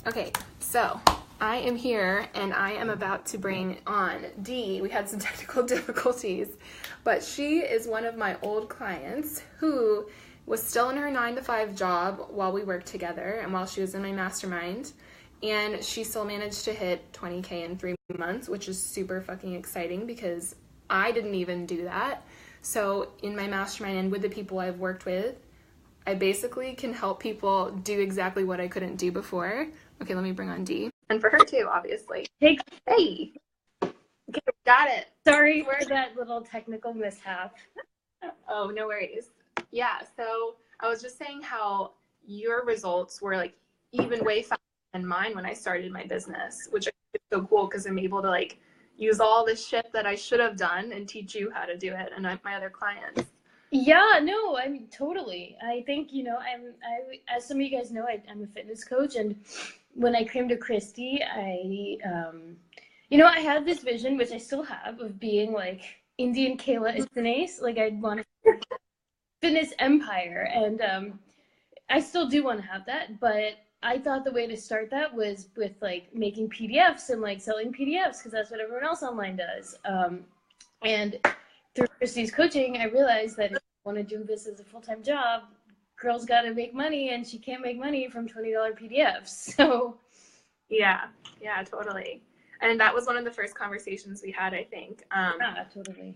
Okay, so I am here and I am about to bring on Dee. We had some technical difficulties, but she is one of my old clients who was still in her 9-to-5 job while we worked together and while she was in my mastermind. And she still managed to hit 20K in 3 months, which is super fucking exciting because I didn't even do that. So in my mastermind and with the people I've worked with, I basically can help people do exactly what I couldn't do before. Okay, let me bring on Dee. And for her too, obviously. Hey, Hey. Okay, got it. sorry for that little technical mishap. Oh, no worries. Yeah, so I was just saying how your results were like even way faster than mine when I started my business, which is so cool because I'm able to like use all this shit that I should have done and teach you how to do it and my other clients. Yeah, no, I'm totally. I think, as some of you guys know, I'm a fitness coach. And when I came to Christy, I had this vision, which I still have, of being like Indian Kayla Isanace. Like, I'd want a fitness empire. And I still do want to have that. But I thought the way to start that was with like making PDFs and like selling PDFs because that's what everyone else online does. And through Christy's coaching, I realized that if I want to do this as a full-time job, girl's got to make money, and she can't make money from $20 PDFs. So, yeah, totally. And that was one of the first conversations we had, I think. Yeah, totally.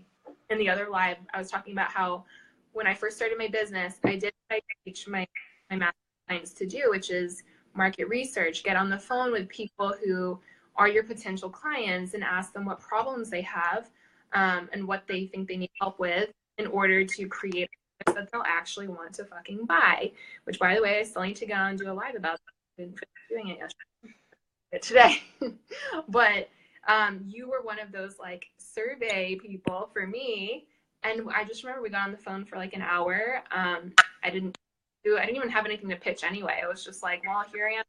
In the other live, I was talking about how when I first started my business, I did what I teach my masterminds to do, which is market research, get on the phone with people who are your potential clients and ask them what problems they have and what they think they need help with in order to create a product that they'll actually want to fucking buy, which, by the way, I still need to get on and do a live about that. I've been doing it today. But you were one of those like survey people for me. And I just remember we got on the phone for like an hour. I didn't even have anything to pitch anyway. I was just like, well, here I am,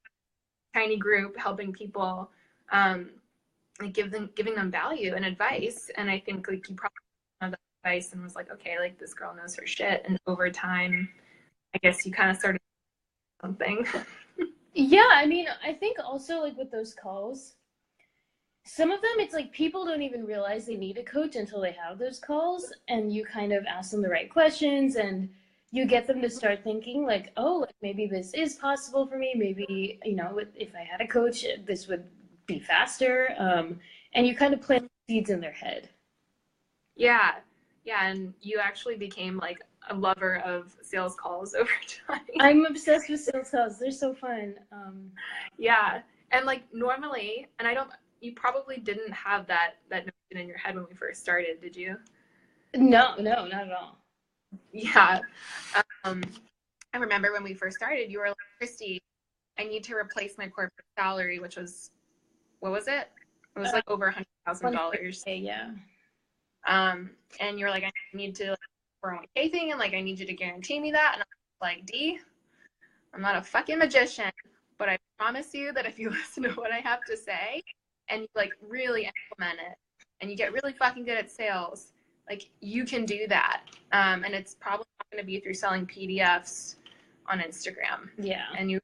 tiny group helping people, like giving them value and advice. And I think like you probably had that advice and was like, okay, like this girl knows her shit. And over time, I guess you kind of started something. Yeah, I mean, I think also like with those calls, some of them it's like people don't even realize they need a coach until they have those calls, and you kind of ask them the right questions and you get them to start thinking like, oh, like maybe this is possible for me. Maybe, if I had a coach, this would be faster. And you kind of plant seeds in their head. Yeah. And you actually became like a lover of sales calls over time. I'm obsessed with sales calls. They're so fun. Yeah. And like normally, and you probably didn't have that notion in your head when we first started, did you? No, not at all. Yeah. I remember when we first started, you were like, Christy, I need to replace my corporate salary, which was, what was it? It was like over $100,000. Yeah. And you're like, I need to like, 401k thing, and like, I need you to guarantee me that. And I was like, Dee, I'm not a fucking magician, but I promise you that if you listen to what I have to say and you like really implement it and you get really fucking good at sales, like you can do that. And it's probably not going to be through selling PDFs on Instagram. Yeah. And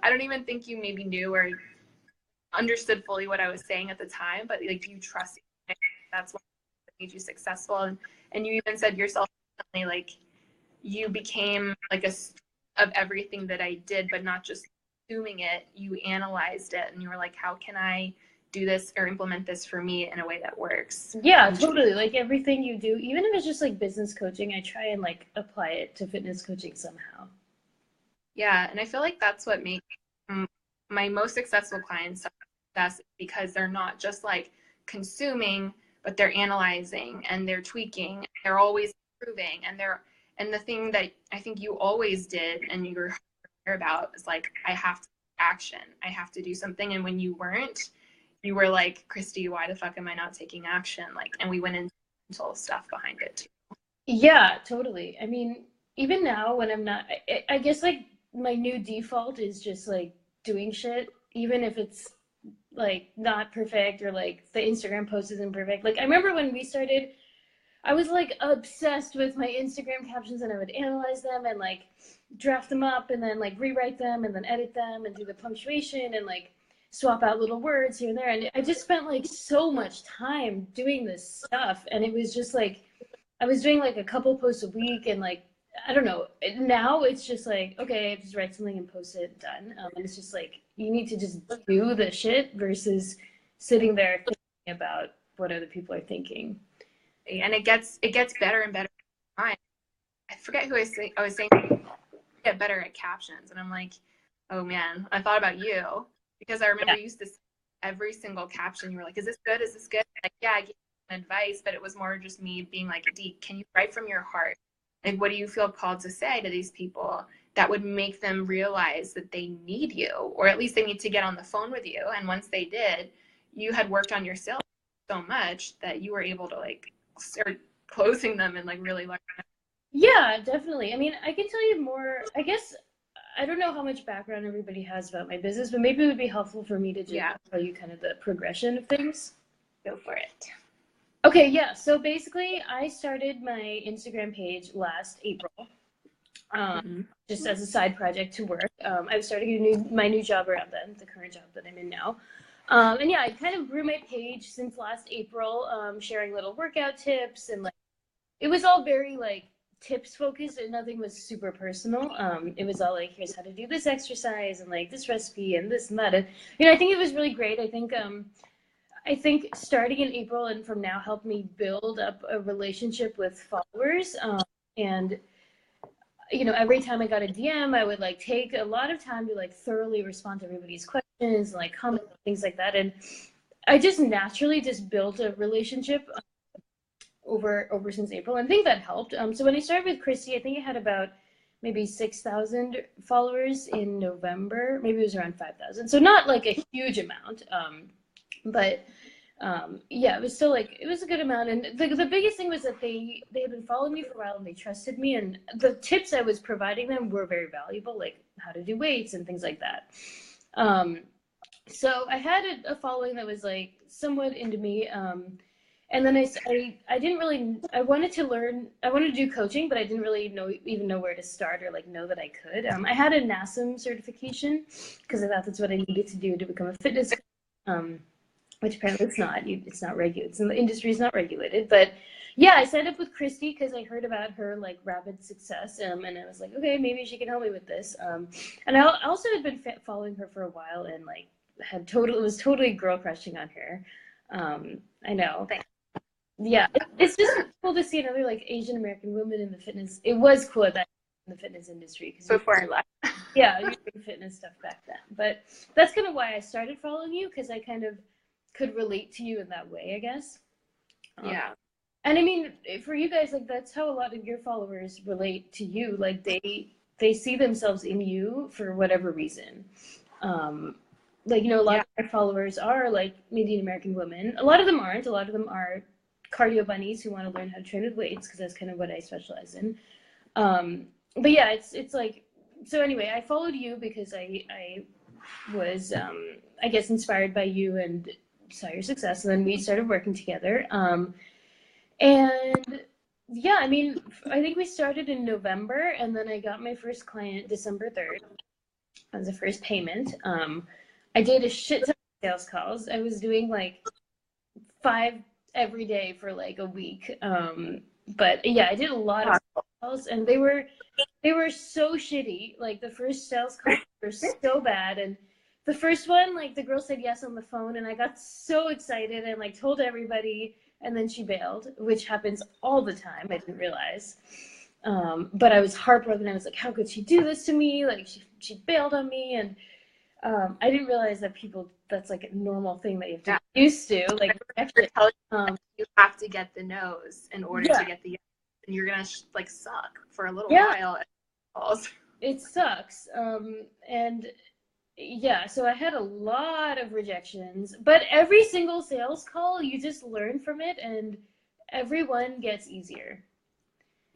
I don't even think you maybe knew or understood fully what I was saying at the time, but like you trust me. That's what made you successful. And you even said yourself, like you became like of everything that I did, but not just assuming it, you analyzed it and you were like, how can I do this or implement this for me in a way that works? Yeah, totally. Like everything you do, even if it's just like business coaching, I try and like apply it to fitness coaching somehow. Yeah, and I feel like that's what makes my most successful clients success, because they're not just like consuming, but they're analyzing and they're tweaking. They're always improving, and the thing that I think you always did and you were clear about is like, I have to take action. I have to do something. And when you weren't, you were like, Christy, why the fuck am I not taking action? Like, and we went into mental stuff behind it too. Yeah, totally. I mean, even now when I'm not, I guess like my new default is just like doing shit, even if it's like not perfect or like the Instagram post isn't perfect. Like I remember when we started, I was like obsessed with my Instagram captions and I would analyze them and like draft them up and then like rewrite them and then edit them and do the punctuation and like swap out little words here and there. And I just spent like so much time doing this stuff. And it was just like, I was doing like a couple posts a week and like, I don't know. Now it's just like, okay, just write something and post it, done. And it's just like, you need to just do the shit versus sitting there thinking about what other people are thinking. And it gets better and better. I forget who I was saying get better at captions. And I'm like, oh man, I thought about you because I remember you used to say every single caption. You were like, is this good? Is this good? Like, yeah, I gave you advice, but it was more just me being like, Dee, can you write from your heart? Like, what do you feel called to say to these people that would make them realize that they need you, or at least they need to get on the phone with you? And once they did, you had worked on yourself so much that you were able to like start closing them and like really learn. Yeah, definitely. I mean, I can tell you more. I guess I don't know how much background everybody has about my business, but maybe it would be helpful for me to just tell you kind of the progression of things. Go for it. Okay, yeah. So basically, I started my Instagram page last April, just as a side project to work. I was starting my new job around then, the current job that I'm in now. And yeah, I kind of grew my page since last April, sharing little workout tips and like, it was all very like tips focused and nothing was super personal. It was all like, here's how to do this exercise and like this recipe and this and that. And, you know, I think it was really great. I think starting in April and from now helped me build up a relationship with followers. And, you know, every time I got a DM, I would like take a lot of time to like thoroughly respond to everybody's questions and like comment and things like that. And I just naturally just built a relationship over since April. And I think that helped. So when I started with Christy, I think I had about maybe 6,000 followers in November. Maybe it was around 5,000. So not like a huge amount. But yeah, it was still like, it was a good amount. And the biggest thing was that they had been following me for a while and they trusted me. And the tips I was providing them were very valuable, like how to do weights and things like that. So I had a following that was like somewhat into me. And then I didn't really, I wanted to do coaching, but I didn't really even know where to start or like know that I could. I had a NASM certification because I thought that's what I needed to do to become a fitness coach, which apparently it's not. It's not regulated. The industry is not regulated. But yeah, I signed up with Christy because I heard about her like rapid success, and I was like, okay, maybe she can help me with this. And I also had been following her for a while and like was totally girl crushing on her. I know. Yeah, it's just cool to see another like Asian American woman in the fitness. It was cool that in the fitness industry because before I left. Yeah, you were doing fitness stuff back then. But that's kind of why I started following you, because I kind of could relate to you in that way, I guess. Yeah. And I mean, for you guys, like that's how a lot of your followers relate to you. Like they see themselves in you for whatever reason. Like, you know, a lot of our followers are like Indian American women. A lot of them aren't. A lot of them are cardio bunnies who want to learn how to train with weights, because that's kind of what I specialize in. But yeah, it's like, so anyway, I followed you because I was, I guess, inspired by you and saw your success. And then we started working together. And yeah, I mean, I think we started in November, and then I got my first client December 3rd as the first payment. I did a shit ton of sales calls. I was doing like 5 every day for like a week. But yeah, I did a lot of calls, and they were so shitty. Like the first sales calls were so bad, and the first one, like the girl said yes on the phone, and I got so excited and like told everybody, and then she bailed, which happens all the time. I didn't realize. But I was heartbroken. I was like, how could she do this to me? Like she bailed on me, and I didn't realize that that's like a normal thing that you have to get used to. Like, you have to get the no's in order to get the yes, and you're gonna like suck for a little while. It sucks. And yeah, so I had a lot of rejections, but every single sales call, you just learn from it, and everyone gets easier.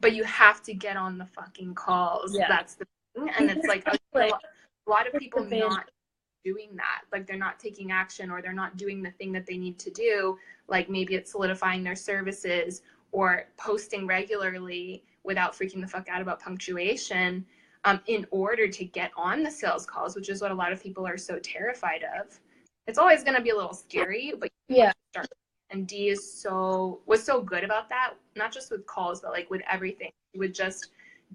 But you have to get on the fucking calls. Yeah. That's the thing. And it's like a lot of people not doing that. Like they're not taking action, or they're not doing the thing that they need to do. Like maybe it's solidifying their services or posting regularly without freaking the fuck out about punctuation. in order to get on the sales calls, which is what a lot of people are so terrified of. It's always going to be a little scary, but Yeah. start. And Dee was so good about that, not just with calls, but like with everything. She would just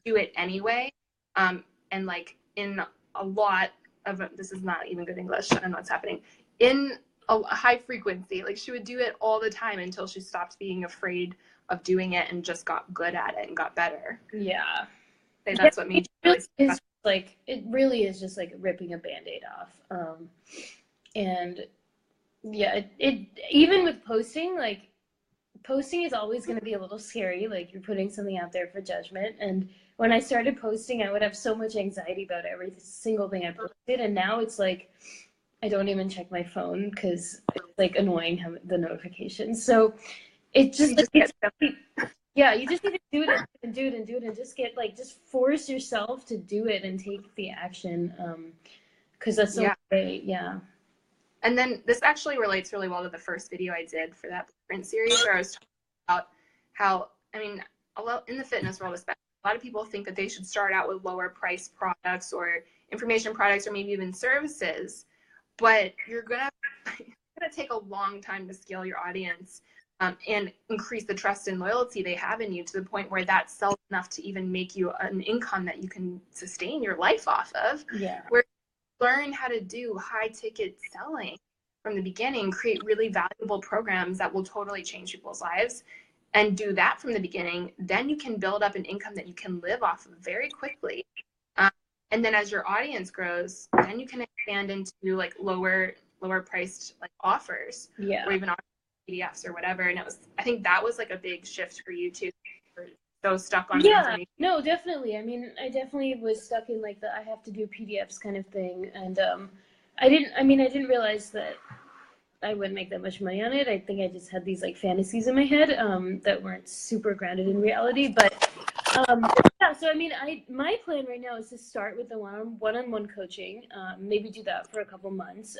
do it anyway. And like in a lot of, this is not even good English, I don't know what's happening, in a high frequency, like she would do it all the time until she stopped being afraid of doing it and just got good at it and got better. Yeah. So that's what made you really like, it really is just like ripping a Band-Aid off. And yeah, it even with posting, like posting is always going to be a little scary. Like you're putting something out there for judgment. And when I started posting, I would have so much anxiety about every single thing I posted. And now it's like, I don't even check my phone because it's like annoying how the notifications. So it just, yeah, you just need to do it and do it and do it and just get like, just force yourself to do it and take the action. Because that's so great. Yeah. And then this actually relates really well to the first video I did for that print series, where I was talking about how, I mean, in the fitness world especially, a lot of people think that they should start out with lower price products or information products or maybe even services, but you're gonna take a long time to scale your audience and increase the trust and loyalty they have in you to the point where that sells enough to even make you an income that you can sustain your life off of. Yeah. Where learn how to do high ticket selling from the beginning, create really valuable programs that will totally change people's lives, and do that from the beginning, then you can build up an income that you can live off of very quickly. And then as your audience grows, then you can expand into like lower priced like offers, or even PDFs or whatever. And I think that was like a big shift for you too. So stuck on no, definitely. I mean, I definitely was stuck in like the I have to do PDFs kind of thing, and I didn't realize that I wouldn't make that much money on it. I think I just had these like fantasies in my head that weren't super grounded in reality. But yeah, so I mean, my plan right now is to start with the one-on-one coaching. Maybe do that for a couple months.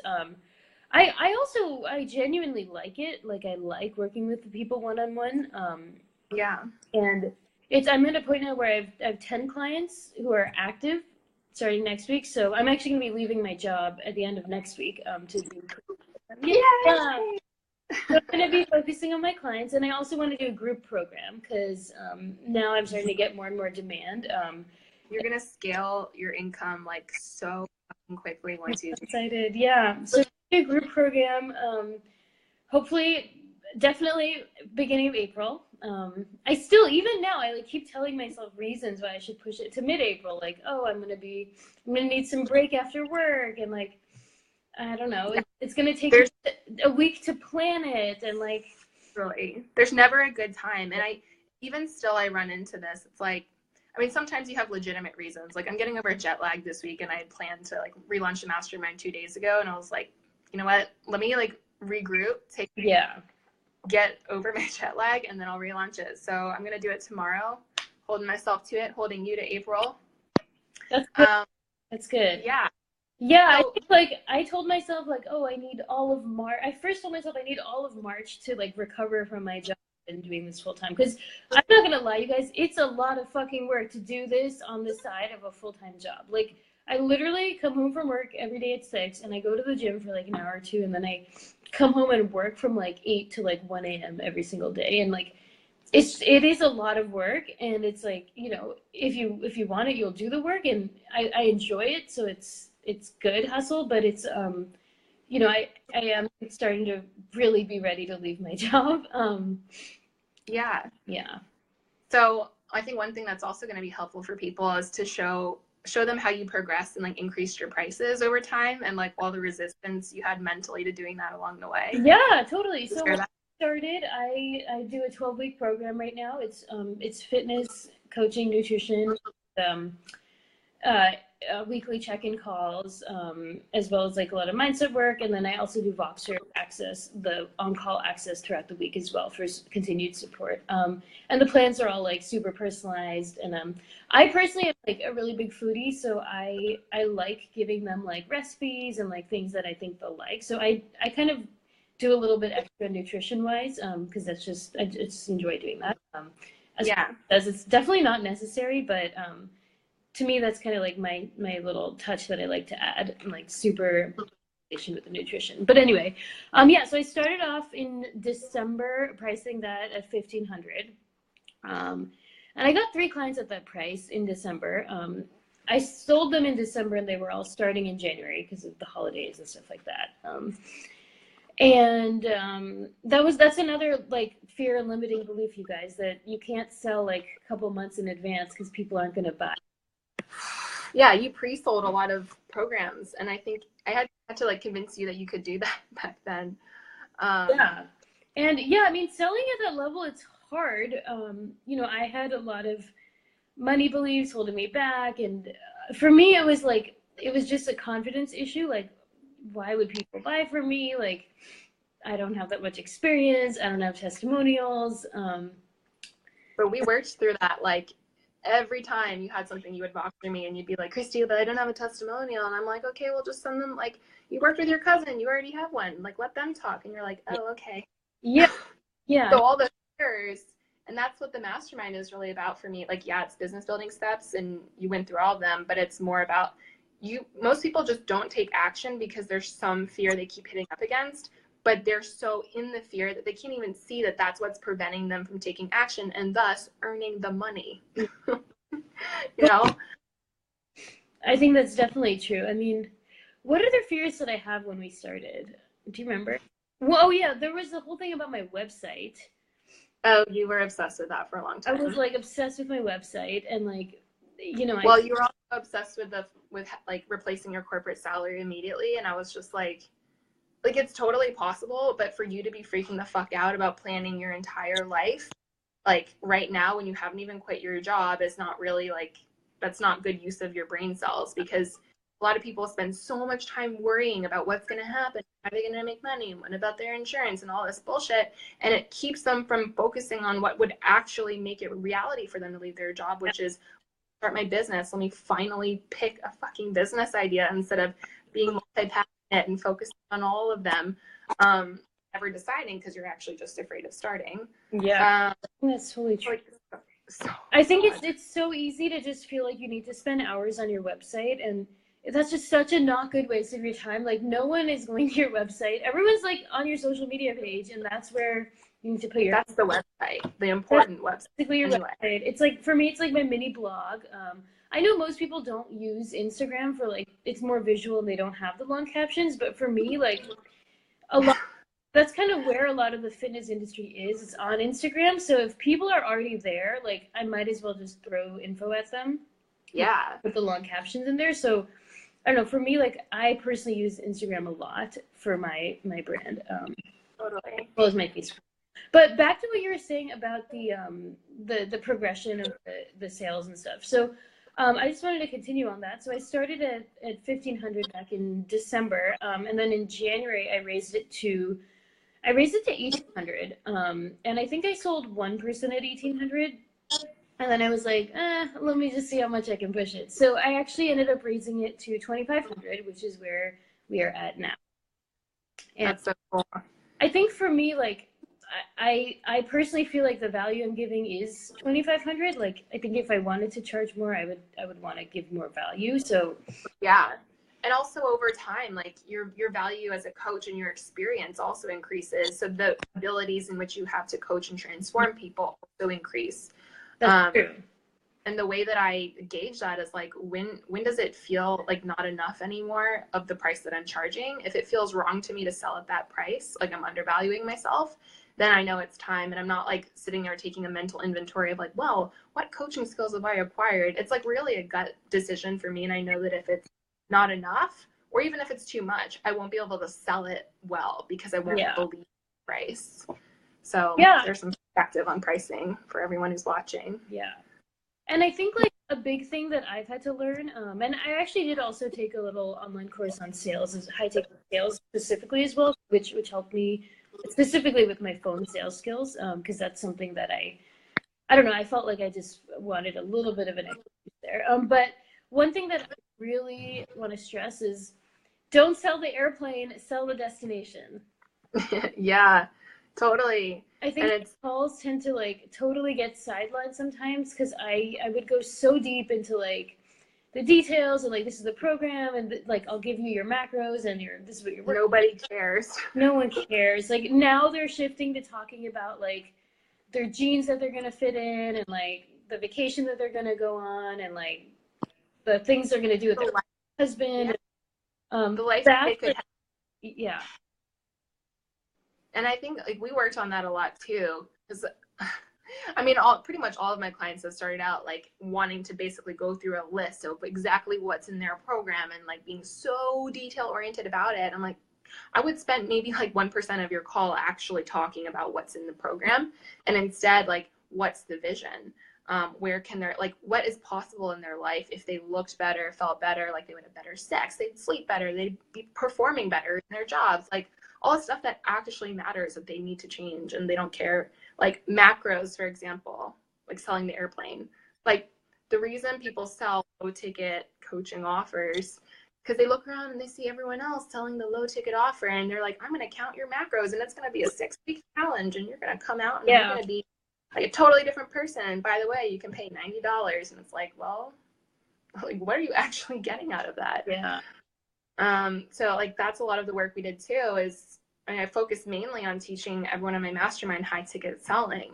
I genuinely like it. Like I like working with the people one-on-one. And I'm at a point now where I have 10 clients who are active starting next week. So I'm actually going to be leaving my job at the end of next week to do. So I'm going to be focusing on my clients, and I also want to do a group program because now I'm starting to get more and more demand. You're going to scale your income like so quickly once you excited. Yeah. So a group program, hopefully, definitely beginning of April. I still, even now, I like keep telling myself reasons why I should push it to mid-April. Like, oh, I'm gonna need some break after work, and like, I don't know, it's gonna take a week to plan it, and like, really, there's never a good time. And I run into this. It's like, I mean, sometimes you have legitimate reasons. Like I'm getting over jet lag this week, and I had planned to like relaunch the mastermind 2 days ago, and I was like, you know what? Let me like regroup, get over my jet lag, and then I'll relaunch it. So I'm gonna do it tomorrow, holding myself to it, holding you to April. That's good. That's good. Yeah. Yeah, so, I think like I told myself like, oh, I need all of March. I first told myself I need all of March to like recover from my job and doing this full time. Because I'm not gonna lie, you guys, it's a lot of fucking work to do this on the side of a full-time job. Like I literally come home from work every day at 6, and I go to the gym for like an hour or two, and then I come home and work from like 8 to like 1 a.m. every single day. And like it is a lot of work, and it's like, you know, if you want it, you'll do the work, and I enjoy it, so it's good hustle, but it's you know, I am starting to really be ready to leave my job. Yeah. So I think one thing that's also going to be helpful for people is to show them how you progressed and like increased your prices over time, and like all the resistance you had mentally to doing that along the way. Yeah, totally. So when I started, I do a 12-week program right now. It's fitness, coaching, nutrition, weekly check-in calls, as well as like a lot of mindset work. And then I also do Voxer access, the on-call access throughout the week as well for continued support. And the plans are all like super personalized. And I personally am like a really big foodie, so I like giving them like recipes and like things that I think they'll like. So I kind of do a little bit extra nutrition-wise, because I just enjoy doing that. As it's definitely not necessary, but to me, that's kind of like my little touch that I like to add, like super with the nutrition. But anyway, yeah. So I started off in December, pricing that at 1,500, and I got 3 clients at that price in December. I sold them in December, and they were all starting in January because of the holidays and stuff like that. And that's another like fear and limiting belief, you guys, that you can't sell like a couple months in advance because people aren't going to buy. Yeah, you pre-sold a lot of programs, and I think I had to like convince you that you could do that back then. Yeah, and yeah, I mean, selling at that level, it's hard. You know, I had a lot of money beliefs holding me back, and for me, it was just a confidence issue. Like, why would people buy from me? Like, I don't have that much experience. I don't have testimonials. But we worked through that. Like, every time you had something, you would walk through me and you'd be like, Christy, but I don't have a testimonial. And I'm like, okay, well, just send them. Like, you worked with your cousin, you already have one. Like, let them talk. And you're like, oh, okay. Yeah. Yeah. So all the fears, and that's what the mastermind is really about for me. Like, yeah, it's business building steps and you went through all of them, but it's more about most people just don't take action because there's some fear they keep hitting up against, but they're so in the fear that they can't even see that that's what's preventing them from taking action and thus earning the money. You know? I think that's definitely true. I mean, what other fears did I have when we started? Do you remember? Well, oh yeah, there was the whole thing about my website. Oh, you were obsessed with that for a long time. I was like obsessed with my website, and like, you know, well, you were also obsessed with like replacing your corporate salary immediately, and I was just like it's totally possible, but for you to be freaking the fuck out about planning your entire life, like right now when you haven't even quit your job, is not really like, that's not good use of your brain cells, because a lot of people spend so much time worrying about what's going to happen, how are they going to make money, and what about their insurance and all this bullshit, and it keeps them from focusing on what would actually make it reality for them to leave their job, which is start my business. Let me finally pick a fucking business idea instead of being multi-passionate and focusing on all of them, never deciding because you're actually just afraid of starting. Yeah, that's totally true. So I think it's so easy to just feel like you need to spend hours on your website, and that's just such a not good waste of your time. Like, no one is going to your website. Everyone's like on your social media page, and that's where you need to put your. That's the website, the important website. Basically, your website. It's like, for me, it's like my mini blog. I know most people don't use Instagram for like, it's more visual and they don't have the long captions, but for me, like, a lot. That's kind of where a lot of the fitness industry is. It's on Instagram. So if people are already there, like, I might as well just throw info at them. Yeah. With the long captions in there. So I don't know. For me, like, I personally use Instagram a lot for my brand. Totally. As well as my Facebook. But back to what you were saying about the progression of the sales and stuff. So I just wanted to continue on that. So I started at 1,500 back in December, and then in January I raised it to 1,800, and I think I sold one person at 1,800, and then I was like, let me just see how much I can push it. So I actually ended up raising it to 2,500, which is where we are at now. And that's so cool. I think for me, like, I personally feel like the value I'm giving is 2,500. Like, I think if I wanted to charge more, I would want to give more value. So yeah. And also over time, like your value as a coach and your experience also increases. So the abilities in which you have to coach and transform people also increase. That's true. And the way that I gauge that is like, when does it feel like not enough anymore of the price that I'm charging? If it feels wrong to me to sell at that price, like I'm undervaluing myself, then I know it's time. And I'm not like sitting there taking a mental inventory of like, well, what coaching skills have I acquired? It's like really a gut decision for me. And I know that if it's not enough, or even if it's too much, I won't be able to sell it well because I won't believe the price. So there's some perspective on pricing for everyone who's watching. Yeah. And I think like a big thing that I've had to learn, and I actually did also take a little online course on sales, is high tech sales specifically as well, which helped me specifically with my phone sales skills, because that's something that I don't know, I felt like I just wanted a little bit of an expertise there. But one thing that I really want to stress is, don't sell the airplane, sell the destination. Yeah, totally. I think calls tend to like totally get sidelined sometimes, because I would go so deep into like the details and like this is the program and like I'll give you your macros and this is what you're working. Nobody cares. No one cares. Like now they're shifting to talking about like their jeans that they're gonna fit in and like the vacation that they're gonna go on and like the things they're gonna do with their husband. Yeah. The life that, they could like, have. Yeah. And I think like we worked on that a lot too, because I mean, pretty much all of my clients have started out like wanting to basically go through a list of exactly what's in their program and like being so detail oriented about it. I'm like, I would spend maybe like 1% of your call actually talking about what's in the program, and instead like what's the vision, where can there like what is possible in their life if they looked better, felt better, like they would have better sex, they'd sleep better, they'd be performing better in their jobs, like all the stuff that actually matters that they need to change and they don't care. Like macros, for example, like selling the airplane. Like the reason people sell low ticket coaching offers because they look around and they see everyone else selling the low ticket offer and they're like, I'm going to count your macros and it's going to be a 6-week challenge and you're going to come out and you're going to be like a totally different person. And by the way, you can pay $90. And it's like, well, like what are you actually getting out of that? Yeah. So like that's a lot of the work we did too is I focused mainly on teaching everyone in my mastermind high ticket selling.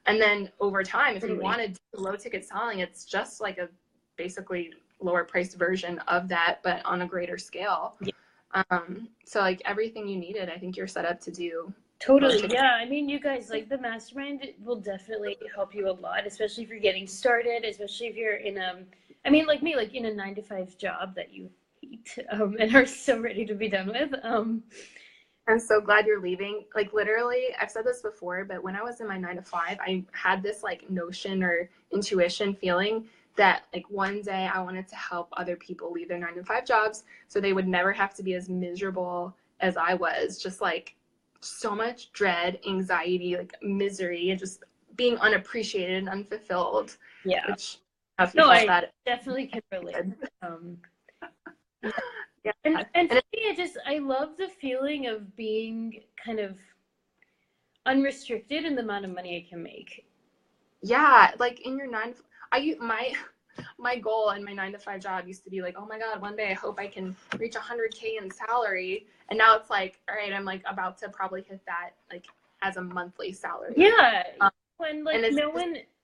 And then over time, if you wanted low ticket selling, it's just like a basically lower priced version of that, but on a greater scale. Yeah. So like everything you needed, I think you're set up to do. Totally. Yeah. I mean, you guys, like the mastermind will definitely help you a lot, especially if you're getting started, especially if you're in I mean, like me, like in a 9-to-5 job that you hate and are so ready to be done with. I'm so glad you're leaving. Like literally, I've said this before, but when I was in my 9-to-5, I had this like notion or intuition feeling that like one day I wanted to help other people leave their 9-to-5 jobs so they would never have to be as miserable as I was. Just like so much dread, anxiety, like misery, and just being unappreciated and unfulfilled. Yeah. Which I definitely can relate. Yeah. And for me, I love the feeling of being kind of unrestricted in the amount of money I can make. Yeah, like in your my goal in my 9-to-5 job used to be like, oh my God, one day I hope I can reach 100K in salary. And now it's like, all right, I'm like about to probably hit that like as a monthly salary. Yeah. When like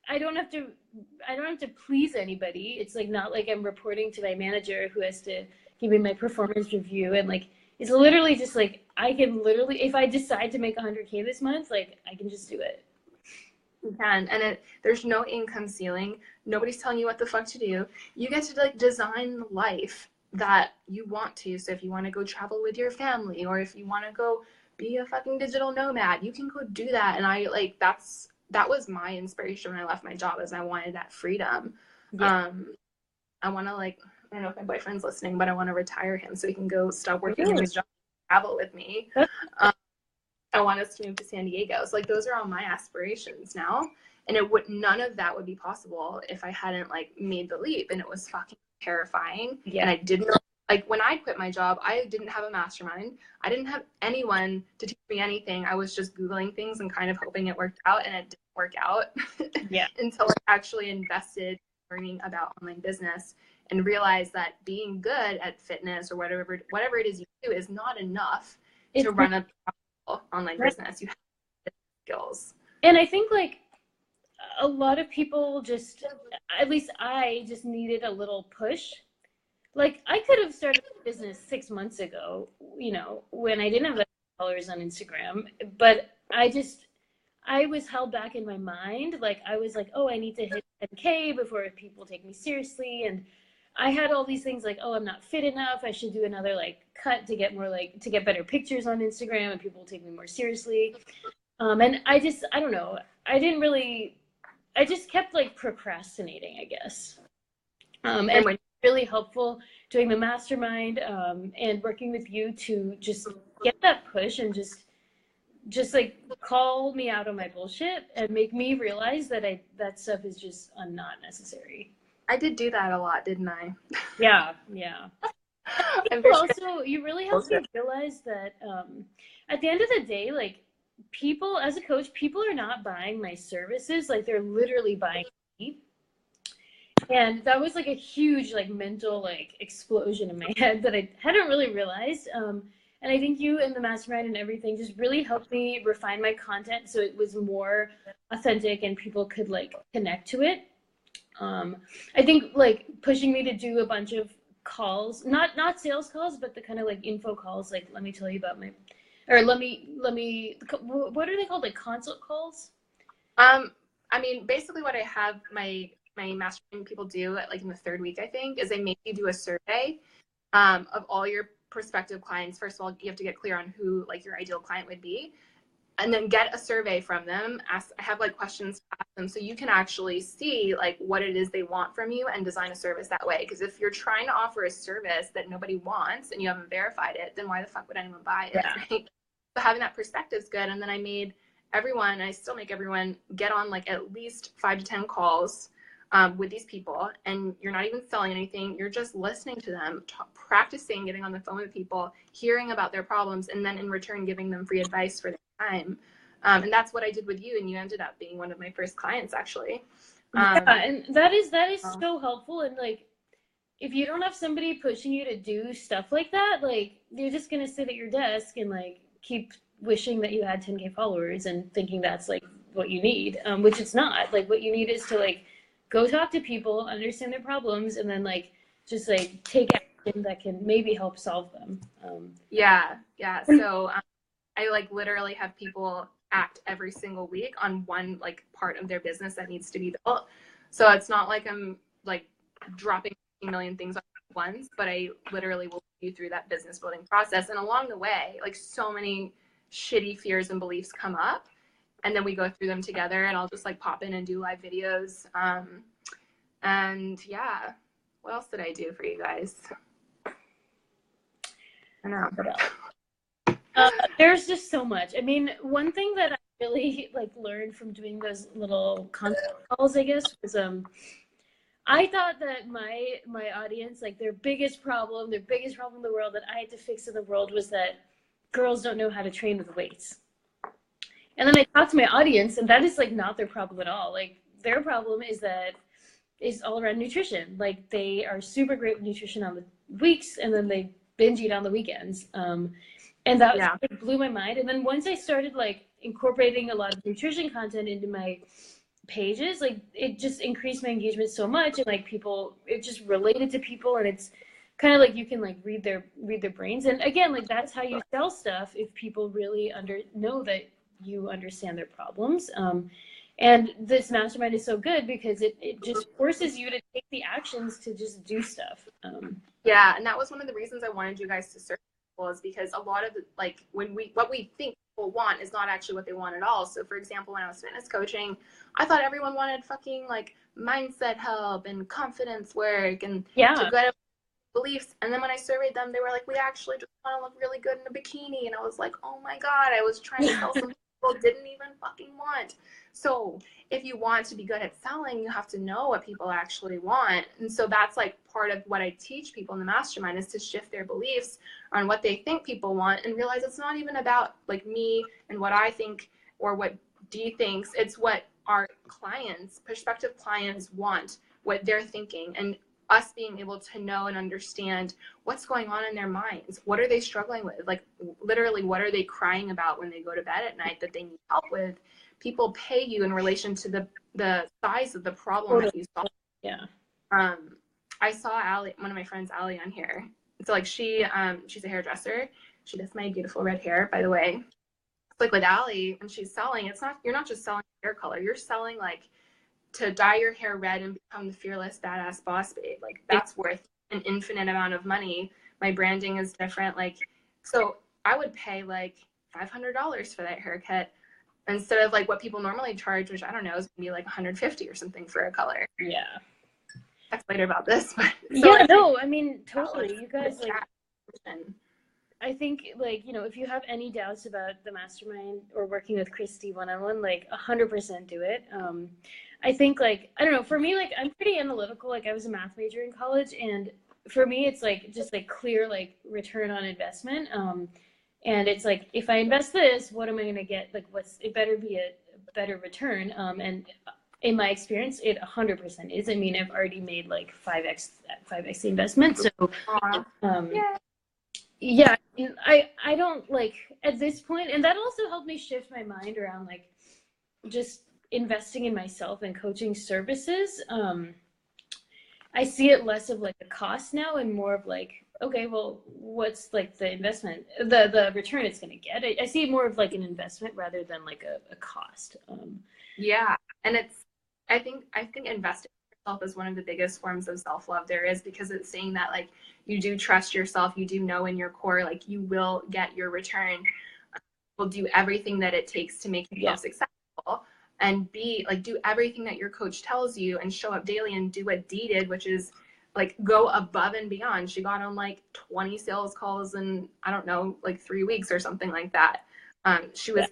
I don't have to please anybody. It's like not like I'm reporting to my manager who has to give me my performance review, and like it's literally just like I can literally, if I decide to make 100K this month, like I can just do it. You can, and there's no income ceiling. Nobody's telling you what the fuck to do. You get to like design the life that you want to. So if you want to go travel with your family, or if you want to go be a fucking digital nomad, you can go do that. And I like that was my inspiration when I left my job, is I wanted that freedom. Yeah. I want to like, I don't know if my boyfriend's listening, but I want to retire him so he can go stop working in his job, travel with me. I want us to move to San Diego. So like those are all my aspirations now. And none of that would be possible if I hadn't like made the leap. And it was fucking terrifying. Yeah. And I didn't like when I quit my job, I didn't have a mastermind. I didn't have anyone to teach me anything. I was just Googling things and kind of hoping it worked out, and it didn't work out. Yeah. Until I actually invested in learning about online business and realized that being good at fitness or whatever it is you do is not enough to run a online business. You have skills. And I think like a lot of people just, at least I just needed a little push. Like I could have started a business 6 months ago, you know, when I didn't have followers on Instagram, but I was held back in my mind. Like I was like, oh, I need to hit 10K before people take me seriously. And I had all these things like, oh, I'm not fit enough. I should do another like cut to get more like, to get better pictures on Instagram and people will take me more seriously. And I don't know. I just kept like procrastinating, I guess. And it's really helpful doing the mastermind and working with you to just get that push and just like call me out on my bullshit and make me realize that that stuff is just not necessary. I did do that a lot, didn't I? Yeah. Also, you really have to realize that at the end of the day, like people, as a coach, people are not buying my services. Like they're literally buying me. And that was like a huge like mental like explosion in my head that I hadn't really realized. And I think you and the mastermind and everything just really helped me refine my content so it was more authentic and people could like connect to it. I think like pushing me to do a bunch of calls, not sales calls, but the kind of like info calls, like let me tell you about my, or let me, what are they called? Like consult calls? I mean, basically what I have my mastermind people do like in the third week, I think, is they make you do a survey of all your prospective clients. First of all, you have to get clear on who like your ideal client would be, and then get a survey from them. I have like questions to ask them so you can actually see like what it is they want from you and design a service that way. Because if you're trying to offer a service that nobody wants and you haven't verified it, then why the fuck would anyone buy it? Yeah. Right? So having that perspective is good. And then I made everyone, I still make everyone get on like at least 5 to 10 calls with these people, and you're not even selling anything. You're just listening to them, practicing getting on the phone with people, hearing about their problems, and then in return giving them free advice for their time. And that's what I did with you, and you ended up being one of my first clients, actually. Yeah, and that is so helpful. And like, if you don't have somebody pushing you to do stuff like that, like you're just gonna sit at your desk and like keep wishing that you had 10K followers and thinking that's like what you need, which it's not. Like what you need is to like go talk to people, understand their problems, and then like just like take action that can maybe help solve them. Yeah. So I like literally have people act every single week on one like part of their business that needs to be built. So it's not like I'm like dropping a million things at once, but I literally will lead you through that business building process. And along the way, like so many shitty fears and beliefs come up, and then we go through them together, and I'll just like pop in and do live videos. And yeah, what else did I do for you guys? I know. There's just so much. I mean, one thing that I really like learned from doing those little consult calls, I guess, was I thought that my audience, like their biggest problem in the world that I had to fix in the world was that girls don't know how to train with weights. And then I talked to my audience, and that is like not their problem at all. Like their problem is all around nutrition. Like they are super great with nutrition on the weeks, and then they binge eat on the weekends. And that like, blew my mind. And then once I started like incorporating a lot of nutrition content into my pages, like it just increased my engagement so much, and like people, it just related to people, and it's kind of like you can like read their brains. And again, like that's how you sell stuff, if people really know that you understand their problems. And this mastermind is so good because it just forces you to take the actions to just do stuff. Yeah, and that was one of the reasons I wanted you guys to serve people, is because a lot of the, like what we think people want is not actually what they want at all. So for example, when I was fitness coaching, I thought everyone wanted fucking like mindset help and confidence work and to get up beliefs. And then when I surveyed them, they were like, we actually just want to look really good in a bikini. And I was like, oh my God, I was trying to sell something people didn't even fucking want. So if you want to be good at selling, you have to know what people actually want. And so that's like part of what I teach people in the mastermind, is to shift their beliefs on what they think people want and realize it's not even about like me and what I think or what Dee thinks. It's what our clients, prospective clients, want, what they're thinking, and us being able to know and understand what's going on in their minds. What are they struggling with? Like literally, what are they crying about when they go to bed at night that they need help with? People pay you in relation to the size of the problem that you solve. Yeah. I saw Allie, one of my friends, Allie, on here. So like she's a hairdresser. She does my beautiful red hair, by the way. Like with Allie, when she's selling, you're not just selling hair color. You're selling like to dye your hair red and become the fearless badass boss babe. Like that's worth an infinite amount of money. My branding is different. Like, so I would pay like $500 for that haircut instead of like what people normally charge, which I don't know, is gonna be like 150 or something for a color. Yeah. Talk later about this, but so yeah, no, I mean totally. You guys like. I think like, you know, if you have any doubts about the mastermind or working with Christy one-on-one, like 100% do it. I think like, I don't know, for me, like I'm pretty analytical. Like I was a math major in college, and for me, it's like just like clear like return on investment. And it's like, if I invest this, what am I going to get? Like it better be a better return. And in my experience, it 100% is. I mean, I've already made like 5x the investment. So, um, Yeah. yeah, I don't like at this point, and that also helped me shift my mind around like just investing in myself and coaching services. I see it less of like a cost now and more of like, okay, well, what's like the investment, the return it's going to get? I see it more of like an investment rather than like a cost. Yeah. And I think investing in yourself is one of the biggest forms of self-love there is, because it's saying that like you do trust yourself, you do know in your core like you will get your return. Will do everything that it takes to make yourself successful, and be like do everything that your coach tells you and show up daily and do what Dee did, which is like go above and beyond. She got on like 20 sales calls in, I don't know, like 3 weeks or something like that. She was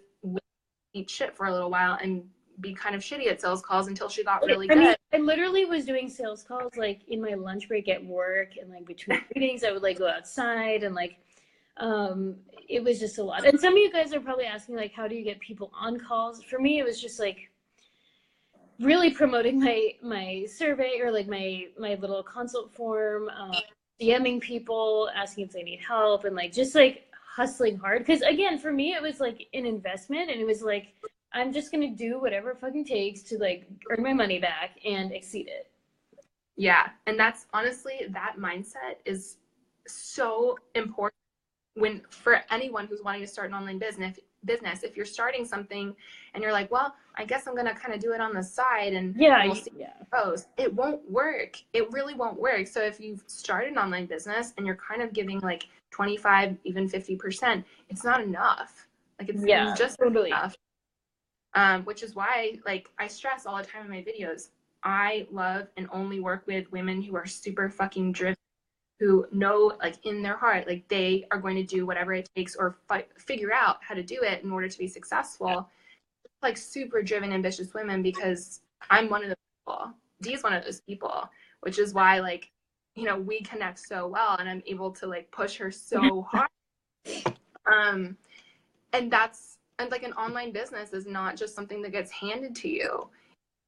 eat shit for a little while and be kind of shitty at sales calls until she got really I mean, good. I literally was doing sales calls like in my lunch break at work, and like between meetings, I would like go outside and like it was just a lot. And some of you guys are probably asking like, how do you get people on calls? For me, it was just like really promoting my survey or like my little consult form, DMing people, asking if they need help, and like just like hustling hard. Because again, for me, it was like an investment, and it was like I'm just gonna do whatever it fucking takes to like earn my money back and exceed it. Yeah, and that's honestly, that mindset is so important when for anyone who's wanting to start an online business. If you're starting something and you're like, well, I guess I'm gonna kind of do it on the side and we'll see how it goes, it won't work. It really won't work. So if you've started an online business and you're kind of giving like 25, even 50%, it's not enough. Like it's just totally enough. Which is why like I stress all the time in my videos, I love and only work with women who are super fucking driven, who know like in their heart like they are going to do whatever it takes or figure out how to do it in order to be successful. Like super driven, ambitious women, because I'm one of those people. Dee's one of those people, which is why like, you know, we connect so well and I'm able to like push her so hard. And that's, and like an online business is not just something that gets handed to you.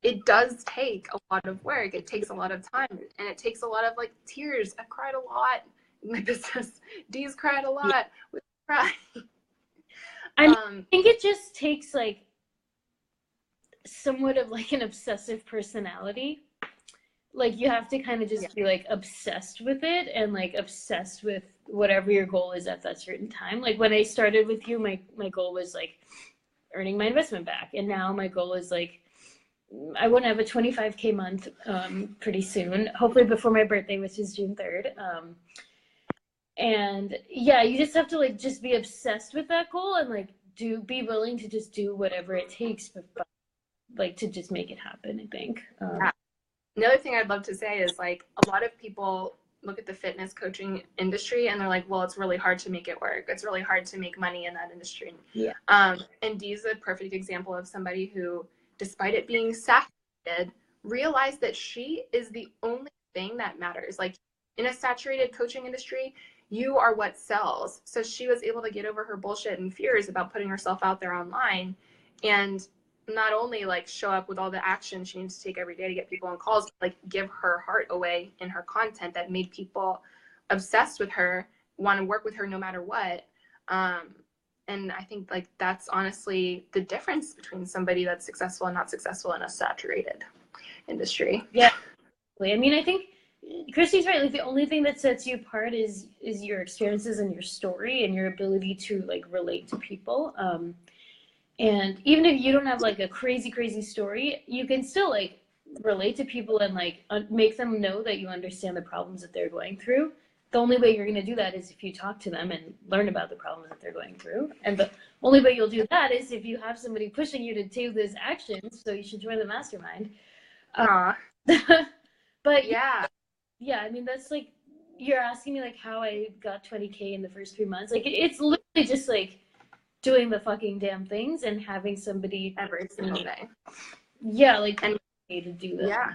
It does take a lot of work. It takes a lot of time, and it takes a lot of like tears. I've cried a lot in my business. Dee's cried a lot. We cry. I think it just takes like somewhat of like an obsessive personality. Like you have to kind of just be like obsessed with it and like obsessed with whatever your goal is at that certain time. Like when I started with you, my goal was like earning my investment back, and now my goal is like I want to have a 25K month pretty soon, hopefully before my birthday, which is June 3rd. And yeah, you just have to like just be obsessed with that goal and like be willing to just do whatever it takes, like to just make it happen, I think. The other thing I'd love to say is like a lot of people look at the fitness coaching industry and they're like, well, it's really hard to make it work. It's really hard to make money in that industry. Yeah. And Dee's a perfect example of somebody who, despite it being saturated, realized that she is the only thing that matters. Like in a saturated coaching industry, you are what sells. So she was able to get over her bullshit and fears about putting herself out there online and not only like show up with all the action she needs to take every day to get people on calls, but like give her heart away in her content that made people obsessed with her, want to work with her no matter what. And I think like that's honestly the difference between somebody that's successful and not successful in a saturated industry. Yeah. I mean, I think Christy's right. Like the only thing that sets you apart is your experiences and your story and your ability to like relate to people. And even if you don't have like a crazy story, you can still like relate to people and like make them know that you understand the problems that they're going through. The only way you're going to do that is if you talk to them and learn about the problems that they're going through. And the only way you'll do that is if you have somebody pushing you to take those actions. So you should join the mastermind. But yeah, I mean, that's like, you're asking me like how I got 20K in the first 3 months. Like it's literally just like doing the fucking damn things and having somebody every single day. Yeah, like and to do that. Yeah.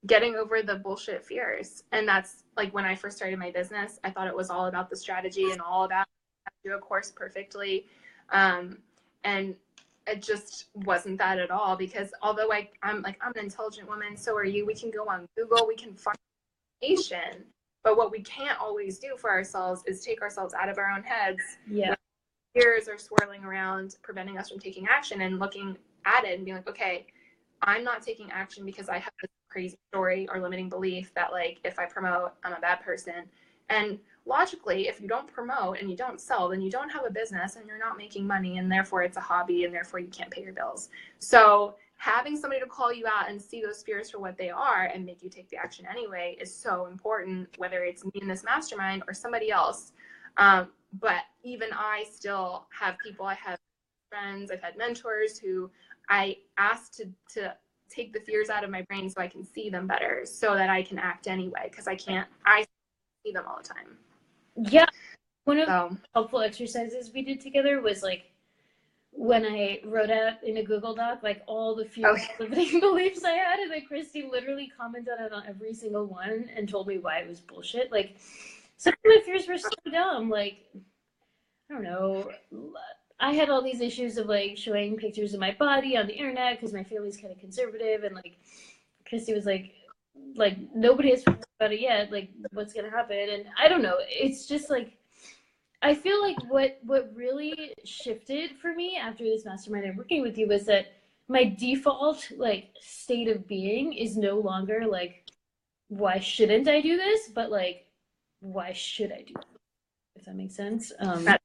Getting over the bullshit fears. And that's like when I first started my business, I thought it was all about the strategy and all about how to do a course perfectly. And it just wasn't that at all, because although I'm an intelligent woman, so are you. We can go on Google, we can find information, but what we can't always do for ourselves is take ourselves out of our own heads. Yeah. Fears are swirling around, preventing us from taking action, and looking at it and being like, okay, I'm not taking action because I have this crazy story or limiting belief that, like, if I promote, I'm a bad person. And logically, if you don't promote and you don't sell, then you don't have a business and you're not making money, and therefore it's a hobby, and therefore you can't pay your bills. So having somebody to call you out and see those fears for what they are and make you take the action anyway is so important, whether it's me in this mastermind or somebody else. But even I still have people, I have friends, I've had mentors who I asked to take the fears out of my brain so I can see them better, so that I can act anyway, because I see them all the time. Yeah. One of the helpful exercises we did together was like when I wrote out in a Google Doc like all the fear limiting beliefs I had, and then Christy literally commented on every single one and told me why it was bullshit. Like, some of my fears were so dumb. Like, I don't know. I had all these issues of like showing pictures of my body on the internet because my family's kind of conservative, and like Christy was like nobody has talked about it yet. Like, what's gonna happen? And I don't know. It's just like, I feel like what really shifted for me after this mastermind and working with you was that my default like state of being is no longer like, why shouldn't I do this, but like, why should I do this? If that makes sense. That's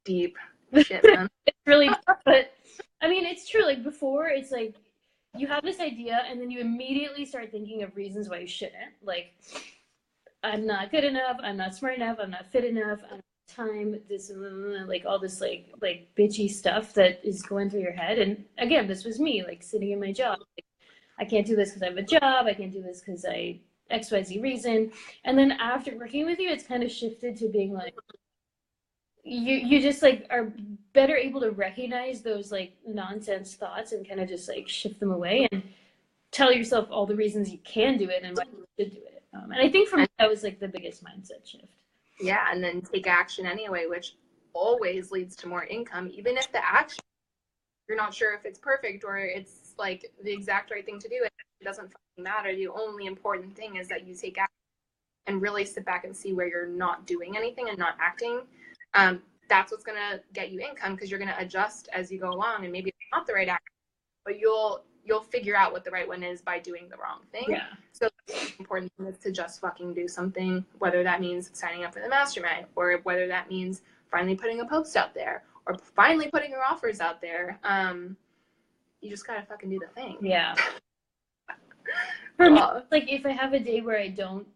deep shit, man. It's really, but I mean, it's true. Like, before, it's like you have this idea and then you immediately start thinking of reasons why you shouldn't. Like, I'm not good enough, I'm not smart enough, I'm not fit enough, I don't have time, this, like all this like bitchy stuff that is going through your head. And again, this was me like sitting in my job. Like, I can't do this because I have a job, I can't do this because I XYZ reason. And then after working with you, it's kind of shifted to being like, you just like are better able to recognize those like nonsense thoughts and kind of just like shift them away and tell yourself all the reasons you can do it and why you should do it. And I think for me, that was like the biggest mindset shift. Yeah, and then take action anyway, which always leads to more income, even if the action, you're not sure if it's perfect or it's like the exact right thing to do. It doesn't fucking matter. The only important thing is that you take action and really sit back and see where you're not doing anything and not acting. That's what's going to get you income, because you're going to adjust as you go along, and maybe it's not the right action, but you'll figure out what the right one is by doing the wrong thing. Yeah. So the important thing is to just fucking do something, whether that means signing up for the mastermind, or whether that means finally putting a post out there, or finally putting your offers out there. You just gotta fucking do the thing. Yeah. For me, like, if I have a day where I don't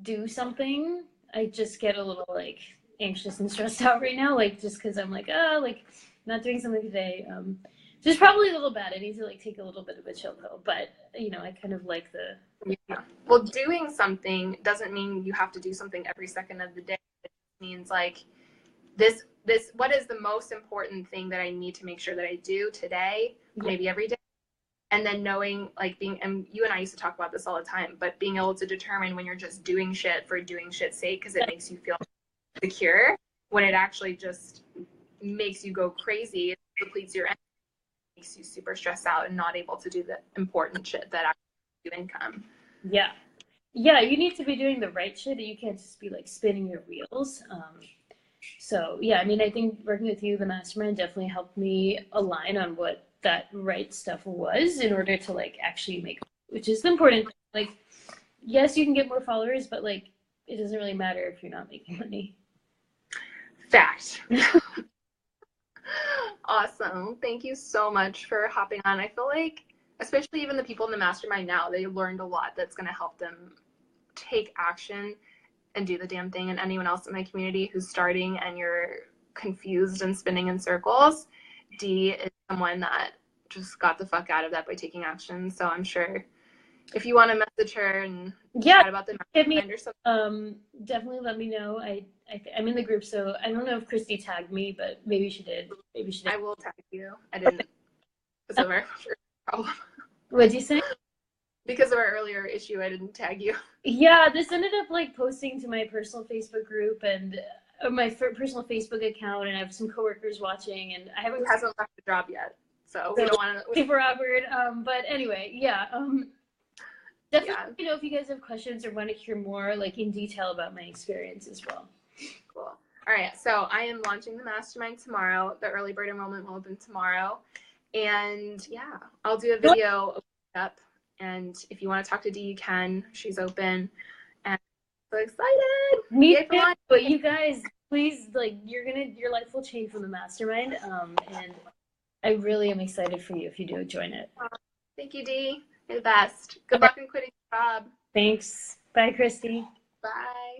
do something, I just get a little like anxious and stressed out right now, like just because I'm like, like not doing something today. Just probably a little bad. I need to like take a little bit of a chill pill, but you know, I kind of like the. Yeah. Well, doing something doesn't mean you have to do something every second of the day. It means like this. What is the most important thing that I need to make sure that I do today, maybe every day, and then knowing, like, and you and I used to talk about this all the time, but being able to determine when you're just doing shit for doing shit's sake because it makes you feel secure, when it actually just makes you go crazy, it depletes your energy, makes you super stressed out and not able to do the important shit that actually gives you income. Yeah, you need to be doing the right shit. You can't just be like spinning your wheels. So yeah, I mean, I think working with you, the mastermind, definitely helped me align on what that right stuff was in order to like actually make, which is important. Like, yes, you can get more followers, but like it doesn't really matter if you're not making money. Fact. Awesome. Thank you so much for hopping on. I feel like, especially even the people in the mastermind now, they learned a lot that's going to help them take action and do the damn thing. And anyone else in my community who's starting and you're confused and spinning in circles, Dee is someone that just got the fuck out of that by taking action. So I'm sure if you want to message her and chat about the mastermind or something, definitely let me know. I'm in the group, so I don't know if Christy tagged me, but maybe she did. I will tag you. I didn't because of our problem. What'd you say? Because of our earlier issue, I didn't tag you. Yeah, this ended up like posting to my personal Facebook group, and my personal Facebook account, and I have some coworkers watching, and I haven't. Who hasn't left the job yet, so we don't want to. Super awkward. But anyway, yeah. Definitely, Yeah. you know, if you guys have questions or want to hear more, like in detail about my experience as well. Cool. All right, so I am launching the mastermind tomorrow. The early bird enrollment will open tomorrow, and yeah, I'll do a video up. And if you want to talk to Dee, you can. She's open, and I'm so excited. Me too. But you guys, please, like, your life will change from the mastermind. And I really am excited for you if you do join it. Thank you, Dee. You're the best. Good luck in quitting your job. Thanks. Bye, Christy. Bye.